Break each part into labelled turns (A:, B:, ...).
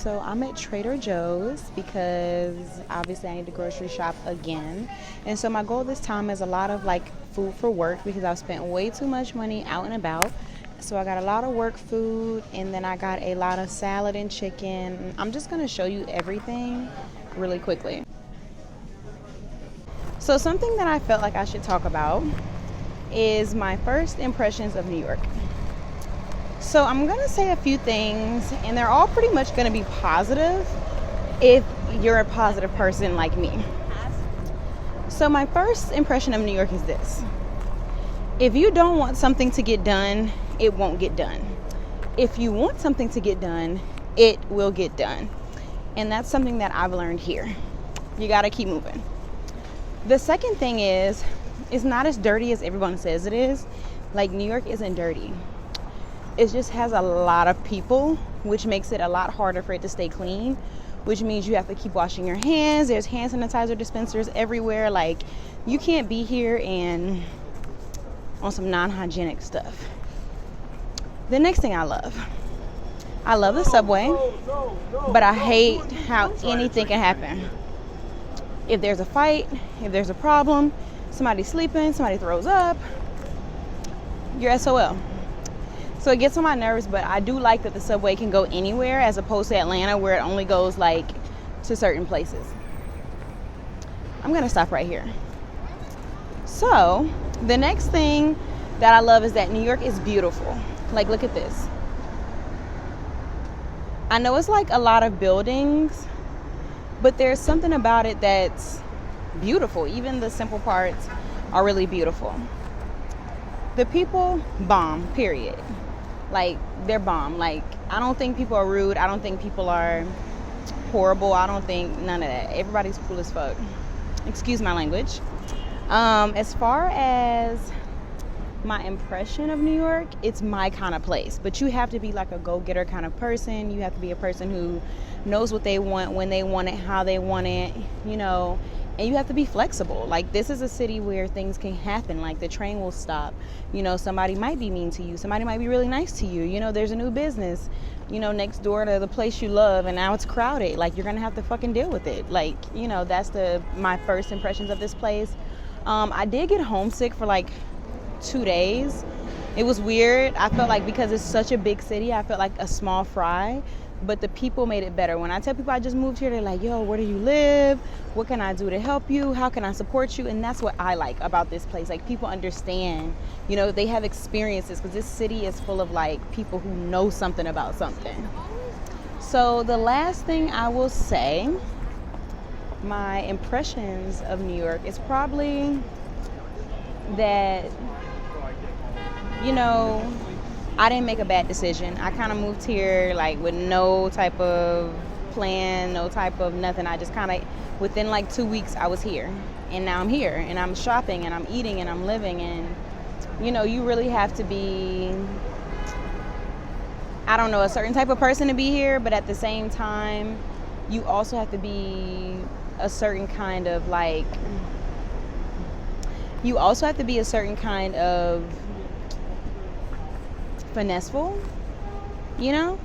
A: So I'm at Trader Joe's because obviously I need to grocery shop again. And so my goal this time is a lot of like food for work because I've spent way too much money out and about. So I got a lot of work food and then I got a lot of salad and chicken. I'm just going to show you everything really quickly. So something that I felt like I should talk about is my first impressions of New York. So I'm going to say a few things, and they're all pretty much going to be positive if you're a positive person like me. So my first impression of New York is this. If you don't want something to get done, it won't get done. If you want something to get done, it will get done. And that's something that I've learned here. You got to keep moving. The second thing is, it's not as dirty as everyone says it is. Like, New York isn't dirty. It just has a lot of people, which makes it a lot harder for it to stay clean, which means you have to keep washing your hands. There's hand sanitizer dispensers everywhere. Like, you can't be here and on some non-hygienic stuff. The next thing I love the subway, but I hate how anything can happen. If there's a fight, if there's a problem, somebody's sleeping, somebody throws up, you're SOL. So it gets on my nerves, but I do like that the subway can go anywhere as opposed to Atlanta where it only goes like to certain places. I'm gonna stop right here. So the next thing that I love is that New York is beautiful. Like, look at this. I know it's like a lot of buildings, but there's something about it that's beautiful. Even the simple parts are really beautiful. The people, bomb, period. Like, they're bomb. Like, I don't think people are rude. I don't think people are horrible. I don't think none of that. Everybody's cool as fuck. Excuse my language. As far as my impression of New York, it's my kind of place. But you have to be like a go-getter kind of person. You have to be a person who knows what they want, when they want it, how they want it, you know. And you have to be flexible. Like, this is a city where things can happen. Like, the train will stop. You know, somebody might be mean to you. Somebody might be really nice to you. You know, there's a new business, you know, next door to the place you love, and now it's crowded. Like, you're going to have to fucking deal with it. Like, you know, that's my first impressions of this place. I did get homesick for like 2 days. It was weird. I felt like because it's such a big city, I felt like a small fry. But the people made it better. When I tell people I just moved here, they're like, yo, where do you live? What can I do to help you? How can I support you? And that's what I like about this place. Like, people understand, you know, they have experiences, because this city is full of like people who know something about something. So the last thing I will say, my impressions of New York is probably that, you know, I didn't make a bad decision. I kind of moved here like with no type of plan, no type of nothing. I just kind of, within like 2 weeks, I was here. And now I'm here and I'm shopping and I'm eating and I'm living. And, you know, you really have to be, I don't know, a certain type of person to be here. But at the same time, you also have to be a certain kind of like, you also have to be a certain kind of finesseful, you know?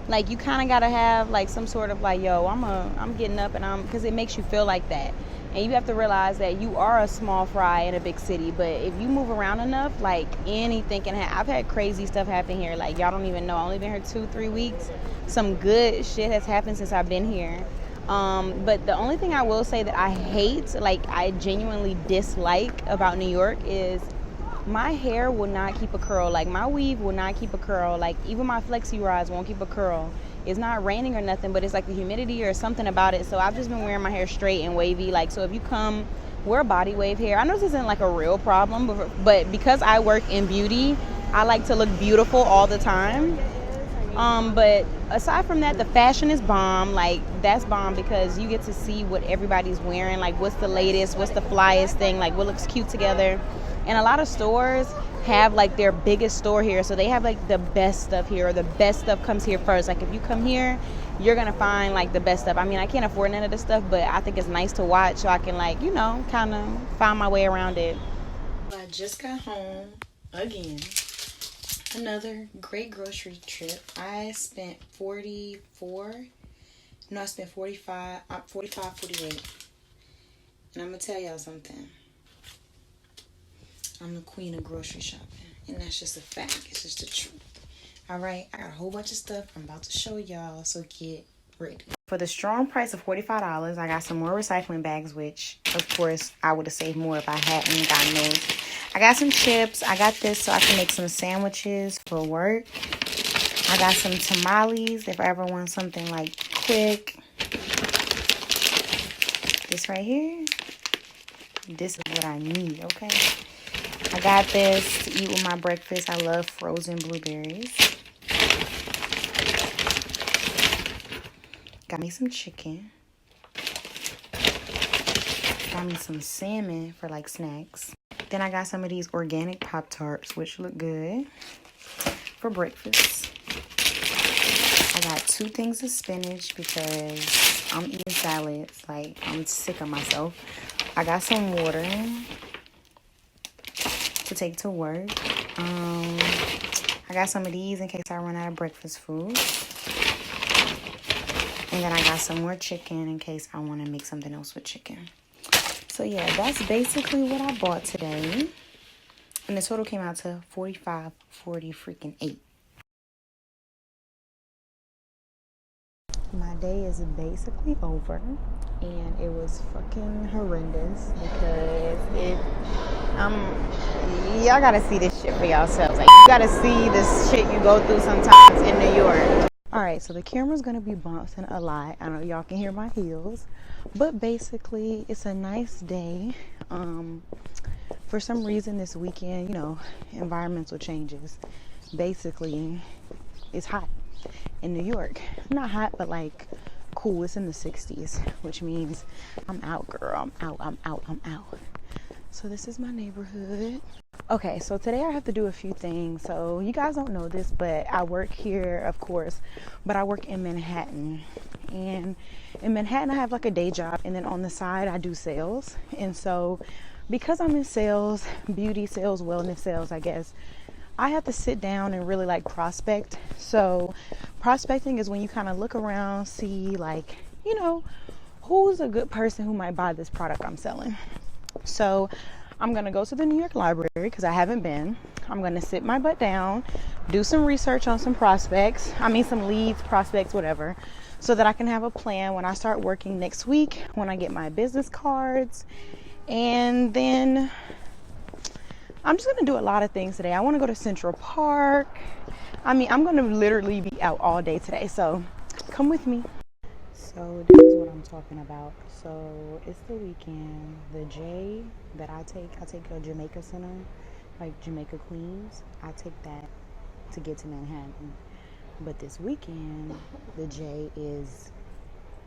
A: Like, you kind of gotta have like some sort of like, yo, I'm getting up, and because it makes you feel like that. And you have to realize that you are a small fry in a big city, but if you move around enough, like, anything can happen. I've had crazy stuff happen here, like, y'all don't even know. I've only been here 2-3 weeks. Some good shit has happened since I've been here. But the only thing I will say that I hate, like, I genuinely dislike about New York is my hair will not keep a curl. Like, my weave will not keep a curl. Like, even my flexi rods won't keep a curl. It's not raining or nothing, but it's like the humidity or something about it. So I've just been wearing my hair straight and wavy. Like, so if you come, wear body wave hair. I know this isn't like a real problem, but because I work in beauty, I like to look beautiful all the time. But aside from that, the fashion is bomb. Like, that's bomb because you get to see what everybody's wearing. Like, what's the latest, what's the flyest thing, like what looks cute together. And a lot of stores have like their biggest store here, so they have like the best stuff here, or the best stuff comes here first. Like, if you come here, you're gonna find like the best stuff. I mean, I can't afford none of this stuff, but I think it's nice to watch, so I can, like, you know, kind of find my way around it. I just got home again. Another great grocery trip. I spent $44
B: I spent 48. And I'm going to tell y'all something. I'm the queen of grocery shopping. And that's just a fact. It's just the truth. All right. I got a whole bunch of stuff I'm about to show y'all. So get ready. For the strong price of $45, I got some more recycling bags, which, of course, I would have saved more if I hadn't gotten those. I got some chips. I got this so I can make some sandwiches for work. I got some tamales if I ever want something like quick. This right here. This is what I need, okay? I got this to eat with my breakfast. I love frozen blueberries. Got me some chicken. Got me some salmon for like snacks. Then I got some of these organic Pop-Tarts, which look good for breakfast. I got 2 things of spinach because I'm eating salads. Like, I'm sick of myself. I got some water to take to work. I got some of these in case I run out of breakfast food. And then I got some more chicken in case I want to make something else with chicken. So yeah, that's basically what I bought today. And the total came out to $45.48. My day is basically over. And it was fucking horrendous because y'all gotta see this shit for yourselves. Like, you gotta see this shit you go through sometimes in New York. Alright, so the camera's gonna be bouncing a lot. I know y'all can hear my heels. But basically, it's a nice day. For some reason this weekend, environmental changes. Basically, it's hot in New York. Not hot, but like cool. It's in the 60s, which means I'm out, girl. I'm out. So this is my neighborhood. Okay, so today I have to do a few things. So you guys don't know this, but I work here, of course, but I work in Manhattan. And in Manhattan, I have like a day job, and then on the side, I do sales. And so because I'm in sales, beauty sales, wellness sales, I guess, I have to sit down and really like prospect. So prospecting is when you kind of look around, see like, who's a good person who might buy this product I'm selling. So I'm going to go to the New York Library because I haven't been. I'm going to sit my butt down, do some research on some some leads, prospects, whatever, so that I can have a plan when I start working next week, when I get my business cards. And then I'm just going to do a lot of things today. I want to go to Central Park. I'm going to literally be out all day today. So come with me. So this is what I'm talking about. So it's the weekend. The J that I take a Jamaica Center, like Jamaica Queens. I take that to get to Manhattan. But this weekend, the J is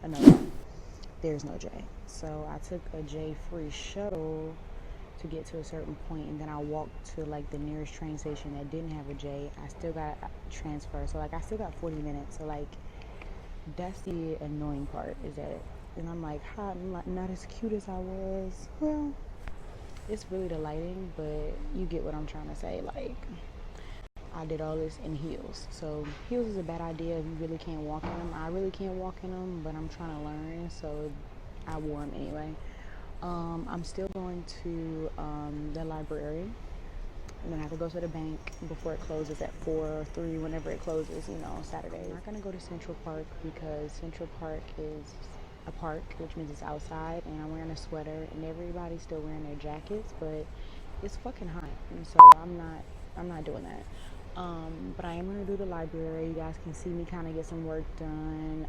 B: another. There's no J. So I took a J free shuttle to get to a certain point, and then I walked to like the nearest train station that didn't have a J. I still got transfer. So like I still got 40 minutes. So like that's the annoying part, is that, and I'm like, hi, I'm not as cute as I was. Well, it's really the lighting, but you get what I'm trying to say. Like, I did all this in heels. So heels is a bad idea if you really can't walk in them. I really can't walk in them, but I'm trying to learn, so I wore them anyway. I'm still going to the library. And then I have to go to the bank before it closes at 4 or 3, whenever it closes, Saturday. I'm not going to go to Central Park because Central Park is a park, which means it's outside, and I'm wearing a sweater, and everybody's still wearing their jackets, but it's fucking hot, and so I'm not doing that. But I am going to do the library. You guys can see me kind of get some work done.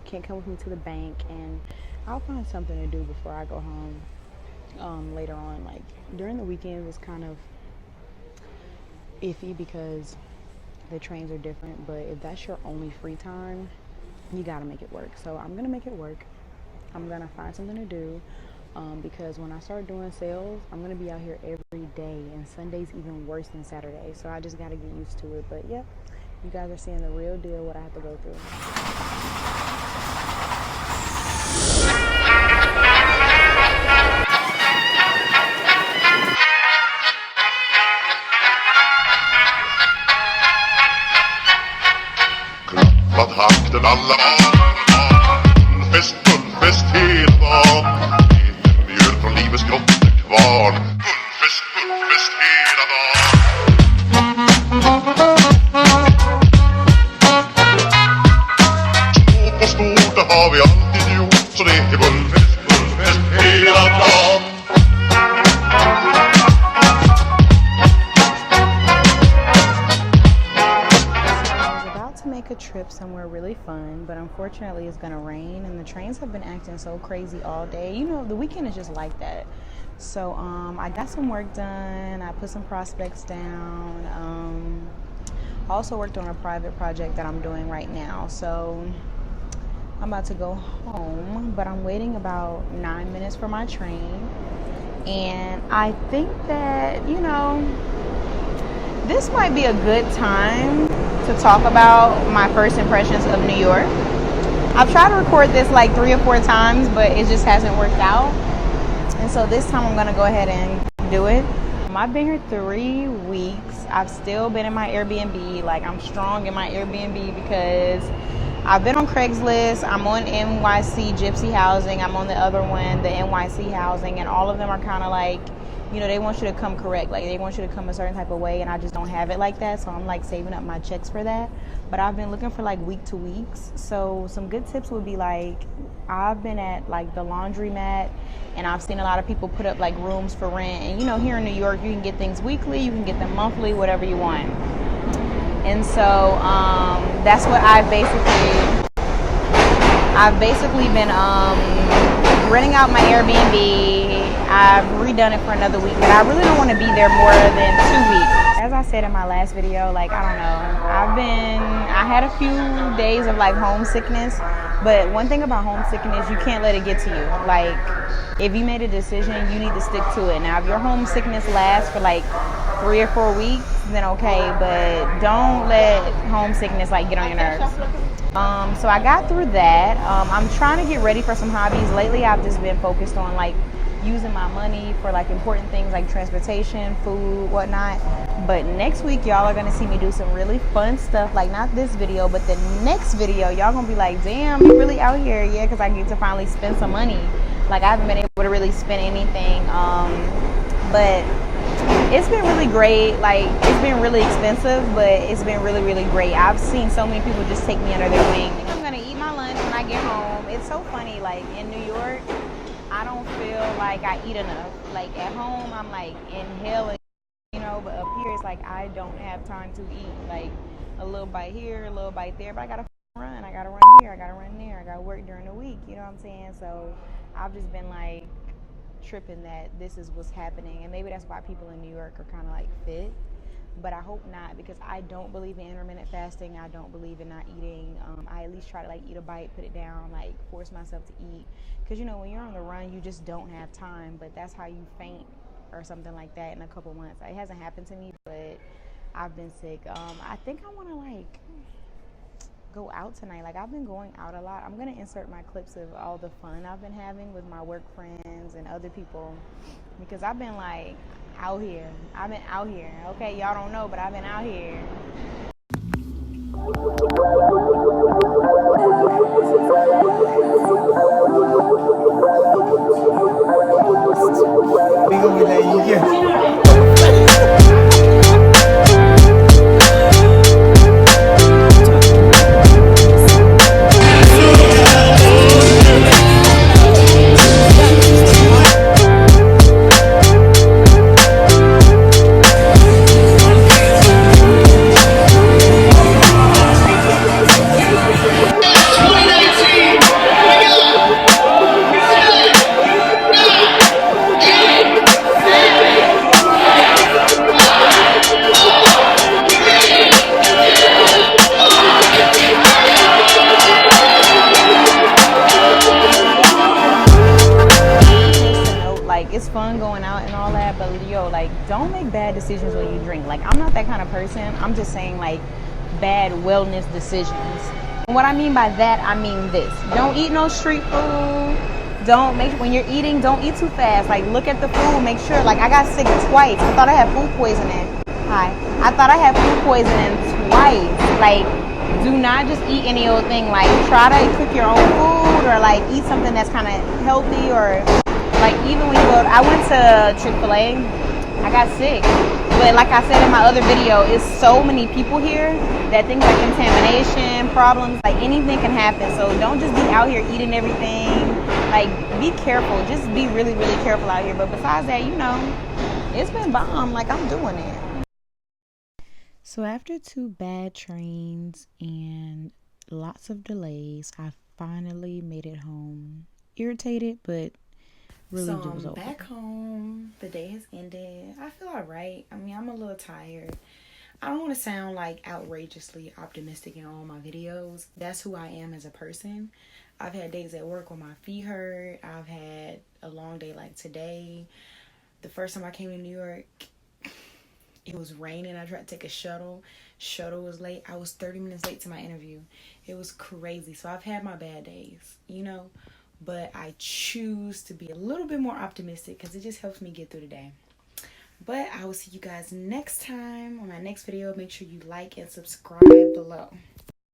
B: Can't come with me to the bank, and I'll find something to do before I go home. Later on, like during the weekend was kind of iffy because the trains are different, but if that's your only free time, you gotta make it work. So I'm gonna make it work. I'm gonna find something to do, because when I start doing sales, I'm gonna be out here every day, and Sunday's even worse than Saturday, so I just gotta get used to it. But yep, you guys are seeing the real deal, what I have to go through.
C: Klappat hatten alla Fullfest, fullfest hela dagen. Eten mjöl från livets grottekvarn. Fullfest, fullfest hela dagen. Stort och stort, det har vi alltid gjort. Så det är fullfest, fullfest hela dagen.
B: To make a trip somewhere really fun, but unfortunately it's gonna rain and the trains have been acting so crazy all day. You know, the weekend is just like that. So I got some work done. I put some prospects down. I also worked on a private project that I'm doing right now. So I'm about to go home, but I'm waiting about 9 minutes for my train. And I think that, you know, this might be a good time to talk about my first impressions of New York. I've tried to record this like 3 or 4 times, but it just hasn't worked out. And so this time I'm gonna go ahead and do it. I've been here 3 weeks. I've still been in my Airbnb. Like, I'm strong in my Airbnb because I've been on Craigslist. I'm on NYC Gypsy Housing. I'm on the other one, the NYC Housing, and all of them are kind of like, you know, they want you to come correct. Like, they want you to come a certain type of way, and I just don't have it like that. So I'm like saving up my checks for that. But I've been looking for like week to weeks. So some good tips would be like, I've been at like the laundromat, and I've seen a lot of people put up like rooms for rent. And you know, here in New York, you can get things weekly, you can get them monthly, whatever you want. And so that's what I've basically been renting out my Airbnb. I've redone it for another week, but I really don't want to be there more than 2 weeks. As I said in my last video, like, I don't know, I had a few days of like homesickness, but one thing about homesickness, you can't let it get to you. Like, if you made a decision, you need to stick to it. Now, if your homesickness lasts for like 3 or 4 weeks, then okay, but don't let homesickness like get on your nerves. So I got through that. I'm trying to get ready for some hobbies. Lately, I've just been focused on like using my money for like important things like transportation, food, whatnot. But next week, y'all are gonna see me do some really fun stuff. Like, not this video, but the next video, y'all gonna be like, damn, you really out here. Yeah, because I get to finally spend some money. Like, I haven't been able to really spend anything. But it's been really great. Like, it's been really expensive, but it's been really, really great. I've seen so many people just take me under their wing. I think I'm gonna eat my lunch when I get home. It's so funny, like in New York, I don't feel like I eat enough. Like at home, I'm like inhaling, you know, but up here it's like I don't have time to eat. Like a little bite here, a little bite there, but I gotta run. I gotta run here, I gotta run there, I gotta work during the week, you know what I'm saying? So I've just been like tripping that this is what's happening, and maybe that's why people in New York are kind of like fit, but I hope not, because I don't believe in intermittent fasting. I don't believe in not eating. I at least try to like eat a bite, put it down, like force myself to eat, because you know when you're on the run you just don't have time, but that's how you faint or something like that in a couple months. It hasn't happened to me, but I've been sick. I think I want to like go out tonight. Like, I've been going out a lot. I'm gonna insert my clips of all the fun I've been having with my work friends and other people, because I've been like out here. I've been out here. Okay, y'all don't know, but I've been out here.
D: We gonna get that you get.
B: It's fun going out and all that, but yo, like, don't make bad decisions when you drink. Like, I'm not that kind of person. I'm just saying, like, bad wellness decisions. And what I mean by that, I mean this: don't eat no street food. When you're eating, don't eat too fast. Like, look at the food, make sure. Like, I got sick twice. I thought I had food poisoning. I thought I had food poisoning twice. Like, do not just eat any old thing. Like, try to cook your own food. food or like eat something that's kind of healthy, or like even when you go, I went to Chick-fil-A, I got sick. But like I said in my other video, it's so many people here that things like contamination, problems, like anything can happen. So don't just be out here eating everything. Like, be careful. Just be really, really careful out here. But besides that, you know, it's been bomb. Like, I'm doing it. So after 2 bad trains and lots of delays, I finally made it home. Irritated, but really
A: So
B: was
A: I'm
B: over.
A: back home. The day has ended. I feel alright. I mean, I'm a little tired. I don't want to sound like outrageously optimistic in all my videos. That's who I am as a person. I've had days at work where my feet hurt. I've had a long day like today. The first time I came to New York, it was raining. I tried to take a shuttle. Shuttle was late. I was 30 minutes late to my interview. It was crazy. So I've had my bad days, you know. But I choose to be a little bit more optimistic because it just helps me get through the day. But I will see you guys next time on my next video. Make sure you like and subscribe below.